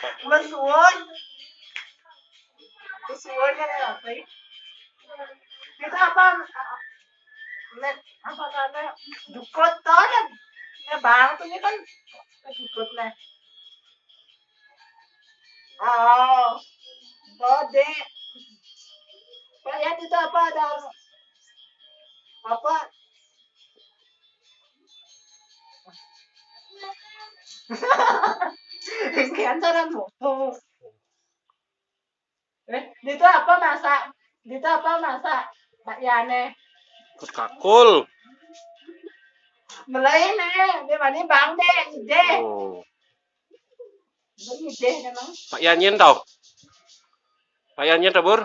Masuon. Masuon ka na natin. Dito apa kata dukot to na bang to ni kan dukot na. Oh, bode. Pak ya dito apa ada apa? Kaya sarap mo. Dito apa masak? Dito apa masak? Pak Yane. Kakul. Malay na. Di ba ni bang de, de. Oh. Bagi de naman. Pak Yanyen tau. Pak Yanyen tau, Bur.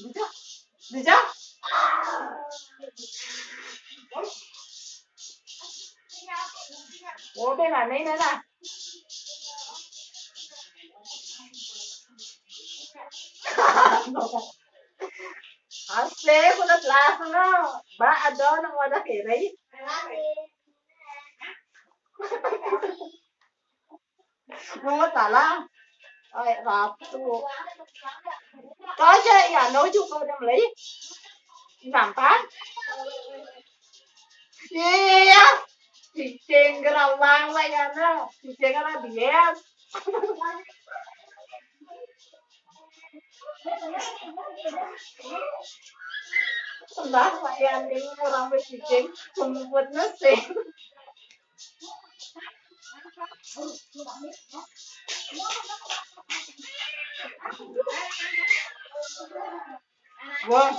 Dito. Dito. Oh, bên này nữa nè. Asli, kuna klase no. Ba ado nang wala kiri. Mua tala. Ai rap tu. Có chứ, ya nấu chú cô đem lấy. Làm phát. Yeah. Cicing ka na lang like ano. Cicing ka na diyan. Lah, yan din orang cicing. Sumubot na sih. Wah.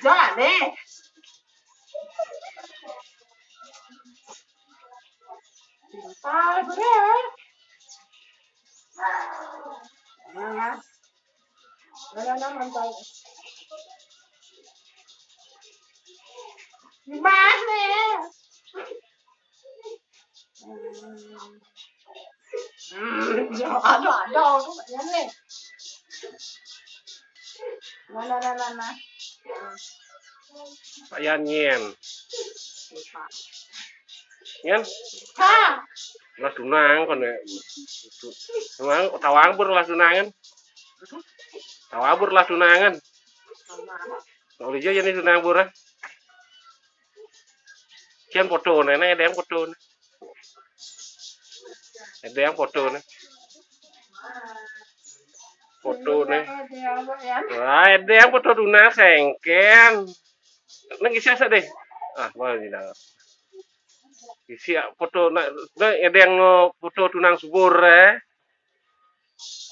Jangan deh. Bre. Mana naman tayo. Mana? Ada yan eh. Na. Pak Yanyen. Nyen. Ha. Las dunang kon ya. Emang tawang Bur las dunangan. Tawang Bur las dunangan. Kalau dia jadi dunang Bur. Kian foto này ada yang foto này. Ada yang foto này. Foto nih. Wah, ada yang foto dunang sengken. Nang isi asa deh. Ah, mana ni dah. Isi foto nak ada yang foto tunang subur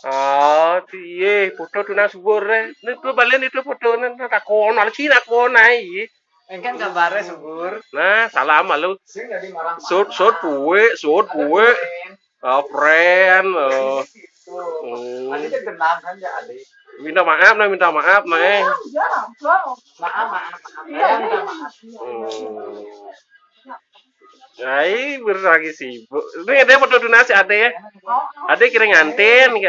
Oh, iya foto tunang subur Ni tu balen itu foto nan tak kon al Cina kon ai. Kan kabarnya subur. Nah, salam malu. Sing jadi marah. Sud puwe. Oh, friend. Adik kan kenal kan ya adik. Minta maaf nah. Maaf. Ya, minta maaf. Ay, berlagi sibuk. Ini ada foto donasi ada ya? Ada kira nganten.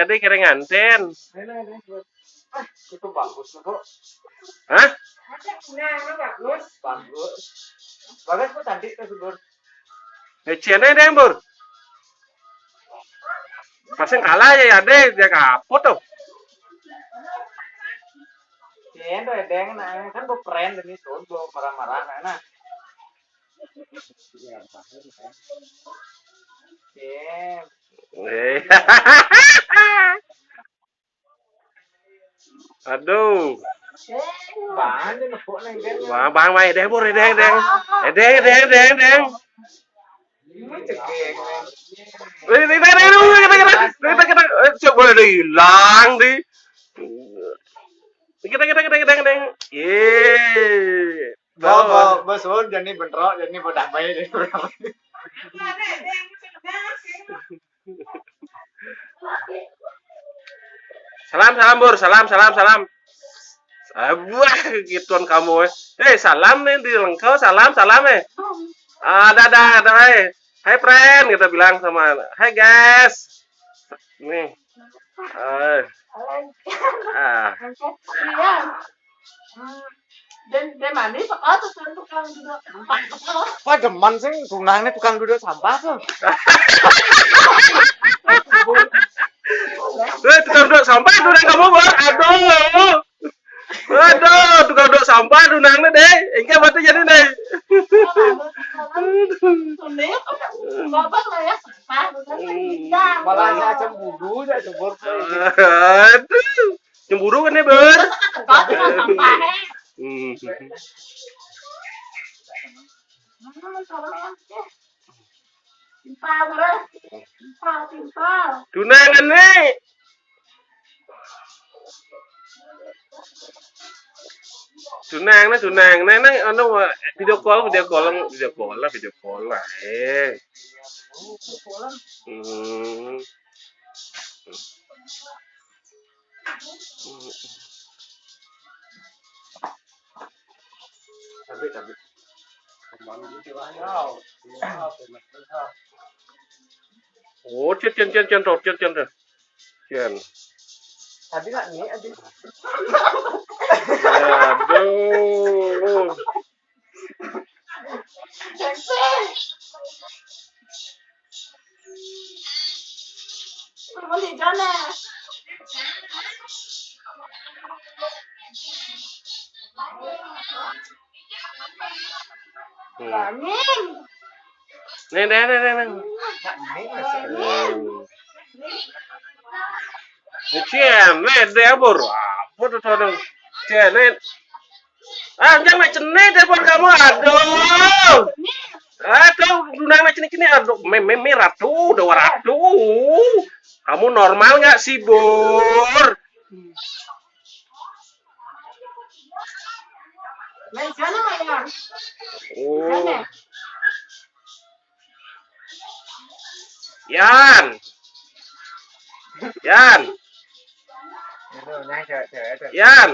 Itu bagus kok. Hah? Bagus. Bagus kok tadi tuh subur. Cina ada yang Bur. Pasang kalah ya ada dia kapot tuh. Cendo edeng nah kan gue keren ini tuh gue marah-marah nah. Aduh. Bang dia nepuk neng kan. Wah, bang mày đen Bur đen. Ini cekek. Kita boleh hilang di. Kita. Ye. Bos jadi bentrok, jadi berdamai deh. Salam Bur, salam. Wah, gituan kamu salam nih di Lengkau, salam ada hai friend kita bilang sama. Hai guys. Nih. Dan mana tukang duduk sampah. Wah demen sih tunangnya tukang duduk sampah tuh. tukang duduk sampah dunang kamu bor. Aduh, tukang duduk sampah dunangnya deh. Engke batu jadi deh. Bapak lah ya, Malah saya cemburu saya cemburu. Aduh, cemburu kan nih ber. Timpal. Dunangan nih. Dunang nang anu video call lah. Hmm. Tapi. Oh, chân rồi. Chân. Tadi nggak nih, aduh. Aduh. Có gì cho nè. Nhìn. Nè. Nggak nih masih. Cian, dia berapa tuh orang? Cian, jangan cenit telepon kamu, aduh. Aduh, dunang cini, aduh, merah tuh, 200. Kamu normal nggak sih, Bor? Mày chán nó mày à? Oh. Yan. Itu nang cewek. Yan.